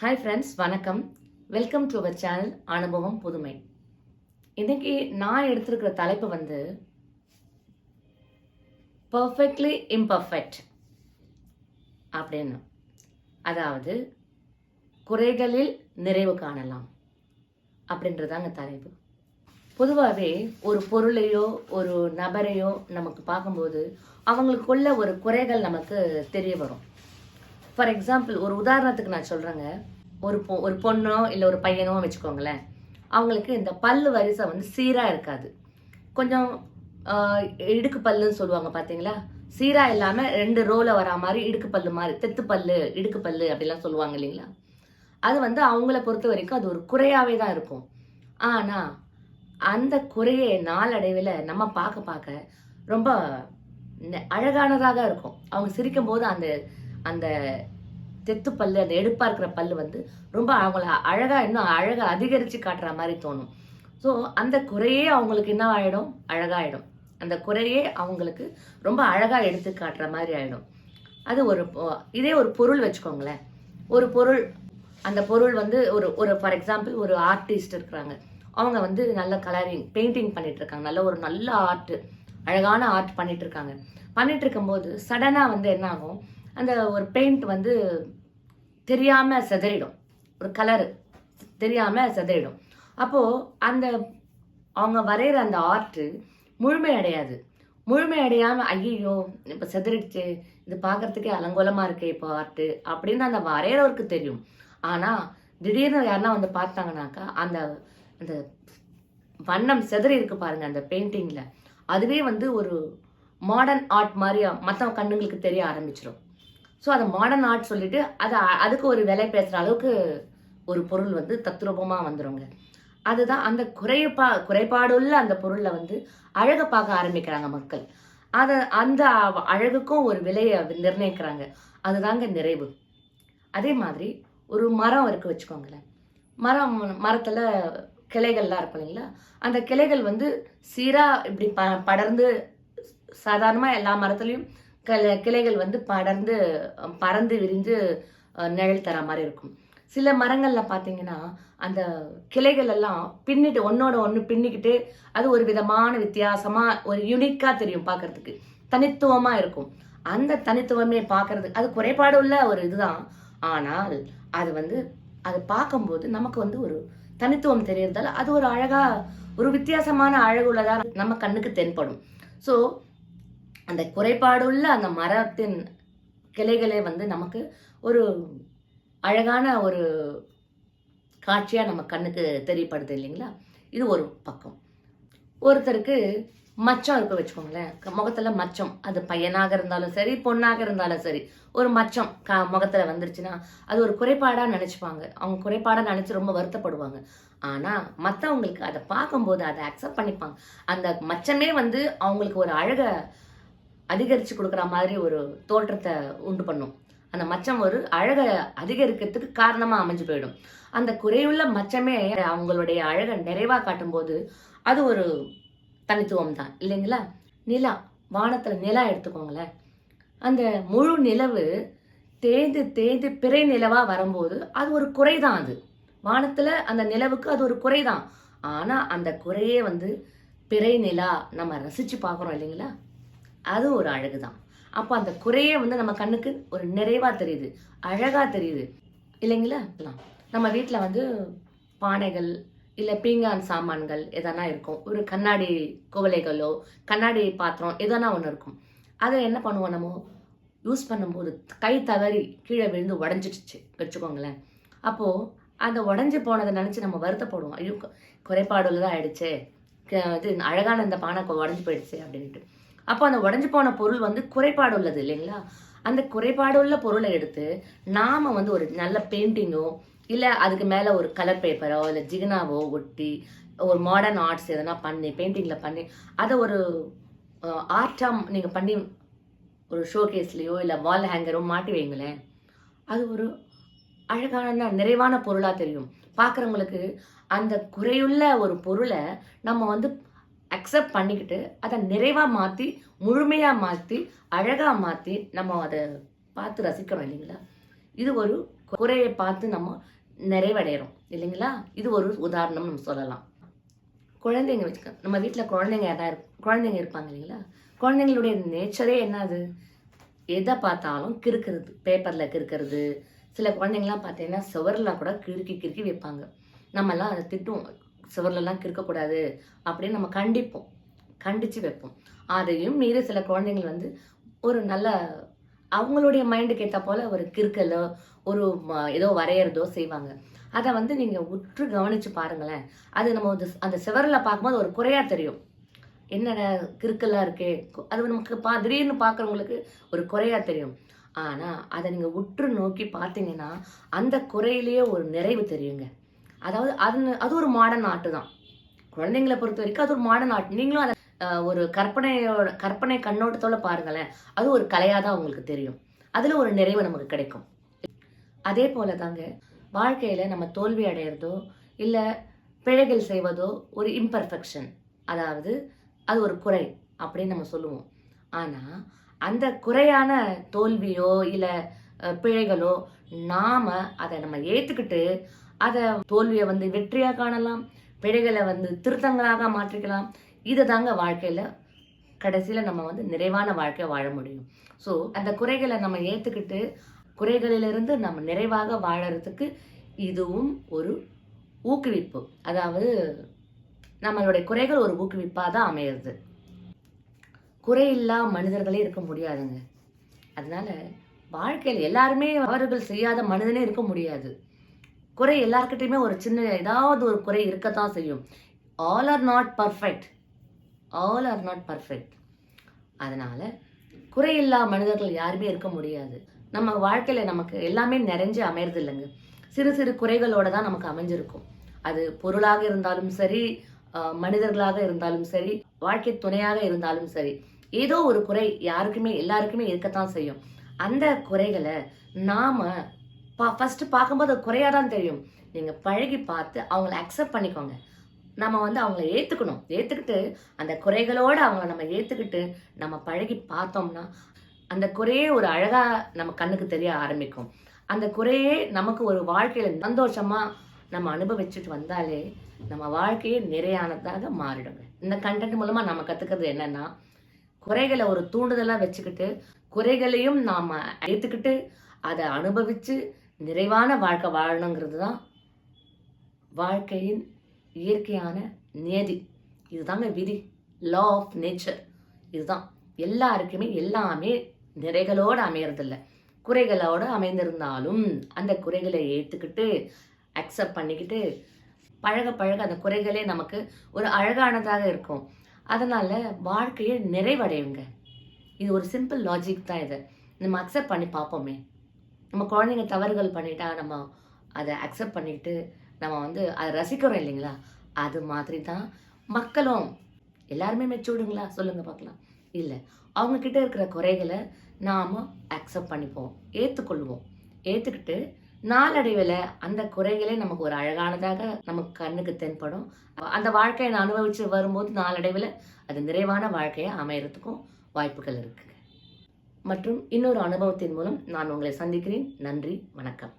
Hi friends, வணக்கம். Welcome to our channel அனுபவம் புதுமை. இன்னைக்கு நான் எடுத்திருக்கிற தலைப்பு வந்து பர்ஃபெக்ட்லி இம்பர்ஃபெக்ட் அப்படின்னு. அதாவது குறைகளில் நிறைவு காணலாம் அப்படின்றதாங்க தலைப்பு. பொதுவாகவே ஒரு பொருளையோ ஒரு நபரையோ நமக்கு பார்க்கும்போது அவங்களுக்குள்ள ஒரு குறைகள் நமக்கு தெரிய வரும். ஃபார் எக்ஸாம்பிள், ஒரு உதாரணத்துக்கு நான் சொல்கிறேங்க. ஒரு பொண்ணோ இல்லை ஒரு பையனோ வச்சுக்கோங்களேன். அவங்களுக்கு இந்த பல்லு வரிசை வந்து சீராக இருக்காது. கொஞ்சம் இடுக்கு பல்லுன்னு சொல்லுவாங்க பார்த்தீங்களா? சீராக இல்லாமல் 2 ரோவில் வரா மாதிரி இடுக்கு பல்லு மாதிரி, தெத்து பல்லு, இடுக்கு பல்லு அப்படிலாம் சொல்லுவாங்க இல்லைங்களா? அது வந்து அவங்கள பொறுத்த வரைக்கும் அது ஒரு குறையாகவே தான் இருக்கும். ஆனால் அந்த குறையை நாளடைவில் நம்ம பார்க்க பார்க்க ரொம்ப அழகானதாக இருக்கும். அவங்க சிரிக்கும் போது அந்த அந்த தெத்து பல்லு, அந்த எடுப்பா இருக்கிற பல்லு வந்து ரொம்ப அவங்கள இன்னும் அழகா அதிகரிச்சு காட்டுற மாதிரி தோணும். ஸோ அந்த குறையே அவங்களுக்கு என்ன ஆயிடும்? அழகாயிடும். அந்த குறையே அவங்களுக்கு ரொம்ப அழகா எடுத்து காட்டுற மாதிரி ஆயிடும். அது இதே ஒரு பொருள் வச்சுக்கோங்களேன். ஒரு பொருள், அந்த பொருள் வந்து ஒரு ஃபார் எக்ஸாம்பிள் ஒரு ஆர்டிஸ்ட் இருக்கிறாங்க. அவங்க வந்து நல்ல கலரிங் பெயிண்டிங் பண்ணிட்டு இருக்காங்க. நல்ல ஆர்ட், அழகான ஆர்ட் பண்ணிட்டு இருக்காங்க. பண்ணிட்டு இருக்கும்போது சடனா வந்து என்ன ஆகும்? அந்த ஒரு பெயிண்ட் வந்து தெரியாம சிதறிடும். ஒரு கலர் தெரியாம சிதறிடும். அப்போ அந்த அவங்க வரைகிற அந்த ஆர்ட் முழுமையடையாது. முழுமையடையாம ஐயோ இப்ப சிதறிடுச்சு, இது பார்க்கறதுக்கே அலங்கோலமா இருக்கே இப்போ ஆர்ட் அப்படின்னு அந்த வரைகிறவருக்கு தெரியும். ஆனா திடீர்னு யாருன்னா வந்து பார்த்தாங்கனாக்கா அந்த அந்த வண்ணம் சிதறி இருக்கு பாருங்க அந்த பெயிண்டிங்ல, அதுவே வந்து ஒரு மாடர்ன் ஆர்ட் மாதிரி மற்ற கண்ணுங்களுக்கு தெரிய ஆரம்பிச்சிடும். ஸோ அதை மாடர்ன் ஆர்ட் சொல்லிட்டு அதுக்கு ஒரு விலை பேசுகிற அளவுக்கு ஒரு பொருள் வந்து தத்ரூபமாக வந்துடுங்க. அதுதான் அந்த குறைபாடுள்ள அந்த பொருளை வந்து அழகை பார்க்க ஆரம்பிக்கிறாங்க மக்கள். அந்த அழகுக்கும் ஒரு விலையை நிர்ணயிக்கிறாங்க. அதுதாங்க நிறைவு. அதே மாதிரி ஒரு மரம் இருக்கு வச்சுக்கோங்களேன். மரத்தில் கிளைகள்லாம் இருக்கும் இல்லைங்களா? அந்த கிளைகள் வந்து சீராக இப்படி படர்ந்து, சாதாரணமாக எல்லா மரத்துலையும் கிளைகள் வந்து பறந்து விரிஞ்சு நிழல் தர மாதிரி இருக்கும். சில மரங்கள்ல பார்த்தீங்கன்னா அந்த கிளைகள் எல்லாம் பின்னிட்டு ஒன்னோட ஒன்று பின்னிக்கிட்டு அது ஒரு விதமான வித்தியாசமா ஒரு யூனிக்கா தெரியும், பார்க்கறதுக்கு தனித்துவமா இருக்கும். அந்த தனித்துவமே பார்க்கறது அது குறைபாடு உள்ள ஒரு இதுதான். ஆனால் அது வந்து அது பார்க்கும்போது நமக்கு வந்து ஒரு தனித்துவம் தெரியறதால அது ஒரு அழகா, ஒரு வித்தியாசமான அழகுள்ளதா நம்ம கண்ணுக்கு தென்படும். ஸோ அந்த குறைபாடுள்ள அந்த மரத்தின் கிளைகளே வந்து நமக்கு ஒரு அழகான ஒரு காட்சியா நம்ம கண்ணுக்கு தெரியப்படுது இல்லைங்களா? இது ஒரு பக்கம். ஒருத்தருக்கு மச்சம் இருக்கு வச்சுக்கோங்களேன். முகத்துல மச்சம், அது பையனாக இருந்தாலும் சரி பொண்ணாக இருந்தாலும் சரி, ஒரு மச்சம் முகத்துல வந்துருச்சுன்னா அது ஒரு குறைபாடா நினைச்சுப்பாங்க. அவங்க குறைபாடா நினைச்சு ரொம்ப வருத்தப்படுவாங்க. ஆனா மற்றவங்களுக்கு அதை பார்க்கும்போது அதை அக்செப்ட் பண்ணிப்பாங்க. அந்த மச்சமே வந்து அவங்களுக்கு ஒரு அழக அதிகரிச்சு கொடுக்குற மாதிரி ஒரு தோற்றத்தை உண்டு பண்ணும். அந்த மச்சம் ஒரு அழகை அதிகரிக்கிறதுக்கு காரணமா அமைஞ்சு போயிடும். அந்த குறையுள்ள மச்சமே அவங்களுடைய அழகை நிறைவா காட்டும் போது அது ஒரு தனித்துவம் தான் இல்லைங்களா? நிலா, வானத்துல நிலா எடுத்துக்கோங்களேன். அந்த முழு நிலவு தேய்ந்து தேய்ந்து பிறை நிலவா வரும்போது அது ஒரு குறைதான். அது வானத்துல அந்த நிலவுக்கு அது ஒரு குறைதான். ஆனா அந்த குறையே வந்து பிறை நிலா நம்ம ரசிச்சு பார்க்குறோம் இல்லைங்களா? அது ஒரு அழகுதான். அப்போ அந்த குறையே வந்து நம்ம கண்ணுக்கு ஒரு நிறைவா தெரியுது, அழகா தெரியுது இல்லைங்களா? நம்ம வீட்டில் வந்து பானைகள் இல்லை பீங்கான் சாமான்கள் எதனா இருக்கும். ஒரு கண்ணாடி குவளைகளோ கண்ணாடி பாத்திரம் எதனா ஒன்று இருக்கும். அதை என்ன பண்ணுவோம், நம்ம யூஸ் பண்ணும்போது கை தவறி கீழே விழுந்து உடஞ்சிடுச்சு வச்சுக்கோங்களேன். அப்போது அந்த உடஞ்சி போனதை நினச்சி நம்ம வருத்தப்படுவோம். ஐயோ குறைபாடுள்ளதாக ஆயிடுச்சே, இது அழகான இந்த பானை உடஞ்சி போயிடுச்சு அப்படின்ட்டு. அப்போ அந்த உடஞ்சி போன பொருள் வந்து குறைபாடு உள்ளது இல்லைங்களா? அந்த குறைபாடு உள்ள பொருளை எடுத்து நாம வந்து ஒரு நல்ல பெயிண்டிங்கோ இல்லை அதுக்கு மேலே ஒரு கலர் பேப்பரோ இல்லை ஜிகினாவோ ஒட்டி ஒரு மாடர்ன் ஆர்ட்ஸ் எதனா பண்ணி பெயிண்டிங்கில் பண்ணி அதை ஒரு ஆர்ட்டாக நீங்கள் பண்ணி ஒரு ஷோகேஸ்லேயோ இல்லை வால் ஹேங்கரோ மாட்டி வைங்களேன். அது ஒரு அழகான நிறைவான பொருளாக தெரியும் பார்க்குறவங்களுக்கு. அந்த குறையுள்ள ஒரு பொருளை நம்ம வந்து அக்செப்ட் பண்ணிக்கிட்டு அதை நிறைவாக மாற்றி, முழுமையாக மாற்றி, அழகாக மாற்றி நம்ம அதை பார்த்து ரசிக்கிறோம் இல்லைங்களா? இது ஒரு குறையை பார்த்து நம்ம நிறைவடைகிறோம் இல்லைங்களா? இது ஒரு உதாரணம் நம்ம சொல்லலாம். குழந்தைங்க வச்சுக்க, நம்ம வீட்டில் குழந்தைங்க இருப்பாங்க இல்லைங்களா? குழந்தைங்களுடைய நேச்சரே என்னது? எதை பார்த்தாலும் கிறுக்கிறது, பேப்பரில் கிறுக்கிறது. சில குழந்தைங்களாம் பார்த்தீங்கன்னா சுவரெலாம் கூட கிறுக்கி கிறுக்கி வைப்பாங்க. நம்மலாம் அதை திட்டுவோம், சுவர்லலாம் கிறுக்கக்கூடாது அப்படின்னு நம்ம கண்டித்து வைப்போம். அதையும் மீறி சில குழந்தைங்கள் வந்து ஒரு நல்ல அவங்களுடைய மைண்டுக்கு ஏற்ற போல் ஒரு கிறுக்கலோ ஒரு ஏதோ வரைகிறதோ செய்வாங்க. அதை வந்து நீங்கள் உற்று கவனித்து பாருங்களேன். அது நம்ம அந்த சுவரில் பார்க்கும்போது ஒரு குறையாக தெரியும். என்னடா கிறுக்கெல்லாம் இருக்கே, அது நமக்கு திடீர்னு பார்க்குறவங்களுக்கு ஒரு குறையாக தெரியும். ஆனால் அதை நீங்கள் உற்று நோக்கி பார்த்தீங்கன்னா அந்த குறையிலேயே ஒரு நிறைவு தெரியுங்க. அதாவது அது ஒரு மாடர்ன் ஆர்ட் தான். குழந்தைங்களை பொறுத்த வரைக்கும் அது ஒரு மாடர்ன் ஆர்ட். நீங்களும் அதை ஒரு கற்பனை கண்ணோட்டத்தோட பாருங்களேன். அது ஒரு கலையாக தான் உங்களுக்கு தெரியும். அதில் ஒரு நிறைவு நமக்கு கிடைக்கும். அதே போல தாங்க வாழ்க்கையில் நம்ம தோல்வி அடையிறதோ இல்லை பிழைகள் செய்வதோ ஒரு இம்பர்ஃபெக்ஷன், அதாவது அது ஒரு குறை அப்படின்னு நம்ம சொல்லுவோம். ஆனால் அந்த குறையான தோல்வியோ இல்லை பிழைகளோ நாம் அதை நம்ம ஏற்றுக்கிட்டு அதை தோல்வியை வந்து வெற்றியாக காணலாம், பிழைகளை வந்து திருத்தங்களாக மாற்றிக்கலாம். இதை தாங்க வாழ்க்கையில் கடைசியில் நம்ம வந்து நிறைவான வாழ்க்கையை வாழ முடியும். ஸோ அந்த குறைகளை நம்ம ஏற்றுக்கிட்டு குறைகளிலிருந்து நம்ம நிறைவாக வாழறதுக்கு இதுவும் ஒரு ஊக்குவிப்பு. அதாவது நம்மளுடைய குறைகள் ஒரு ஊக்குவிப்பாக தான் அமையிறது. குறையில்லா மனிதர்களே இருக்க முடியாதுங்க. அதனால வாழ்க்கையில் எல்லாருமே அவர்கள் செய்யாத மனிதனே இருக்க முடியாது. குறை எல்லாருக்கிட்டையுமே ஒரு சின்ன ஏதாவது ஒரு குறை இருக்கத்தான் செய்யும். All are not perfect. அதனால குறையில்லா மனிதர்கள் யாருமே இருக்க முடியாது. நம்ம வாழ்க்கையில் நமக்கு எல்லாமே நிறைஞ்சு அமையறது இல்லைங்க. சிறு சிறு குறைகளோட தான் நமக்கு அமைஞ்சிருக்கும். அது பொருளாக இருந்தாலும் சரி, மனிதர்களாக இருந்தாலும் சரி, வாழ்க்கை துணையாக இருந்தாலும் சரி, ஏதோ ஒரு குறை எல்லாருக்குமே இருக்கத்தான் செய்யும். அந்த குறைகளை நாம ஃபர்ஸ்ட் பார்க்கும்போது அது குறையாக தான் தெரியும். நீங்கள் பழகி பார்த்து அவங்கள அக்செப்ட் பண்ணிக்கோங்க. நம்ம வந்து அவங்கள ஏற்றுக்கிட்டு அந்த குறைகளோடு அவங்கள நம்ம ஏற்றுக்கிட்டு நம்ம பழகி பார்த்தோம்னா அந்த குறையே ஒரு அழகாக நம்ம கண்ணுக்கு தெரிய ஆரம்பிக்கும். அந்த குறையே நமக்கு ஒரு வாழ்க்கையில் சந்தோஷமாக நம்ம அனுபவிச்சுட்டு வந்தாலே நம்ம வாழ்க்கையே நிறையானதாக மாறிடுங்க. இந்த கண்டென்ட் மூலமாக நம்ம கற்றுக்கிறது என்னென்னா, குறைகளை ஒரு தூண்டுதலாக வச்சுக்கிட்டு குறைகளையும் நாம் ஏற்றுக்கிட்டு அதை அனுபவித்து நிறைவான வாழ்க்கை வாழணுங்கிறது தான் வாழ்க்கையின் இயற்கையான நியதி. இதுதாங்க விதி, லா ஆஃப் நேச்சர். இதுதான் எல்லாருக்குமே எல்லாமே நிறைகளோடு அமையறதில்ல, குறைகளோடு அமைந்திருந்தாலும் அந்த குறைகளை ஏற்றுக்கிட்டு அக்செப்ட் பண்ணிக்கிட்டு பழக அந்த குறைகளே நமக்கு ஒரு அழகானதாக இருக்கும். அதனால வாழ்க்கையை நிறைவடையுங்க. இது ஒரு சிம்பிள் லாஜிக் தான். இதை நம்ம அக்செப்ட் பண்ணி பார்ப்போமே. நம்ம குழந்தைங்க தவறுகள் பண்ணிட்டா நம்ம அதை அக்செப்ட் பண்ணிக்கிட்டு நம்ம வந்து அதை ரசிக்கிறோம் இல்லைங்களா? அது மாதிரி தான் மக்களும். எல்லாருமே மெச்சூர்டுங்களா சொல்லுங்க பார்க்கலாம்? இல்லை, அவங்கக்கிட்ட இருக்கிற குறைகளை நாம் அக்செப்ட் பண்ணிப்போம், ஏற்றுக்கிட்டு நாளடைவில் அந்த குறைகளே நமக்கு ஒரு அழகானதாக நமக்கு கண்ணுக்கு தென்படும். அந்த வாழ்க்கையை அனுபவித்து வரும்போது நாளடைவில் அது நிறைவான வாழ்க்கையை அமையறதுக்கும் வாய்ப்புகள் இருக்குங்க. மற்றும் இன்னொரு அனுபவத்தின் மூலம் நான் உங்களை சந்திக்கிறேன். நன்றி, வணக்கம்.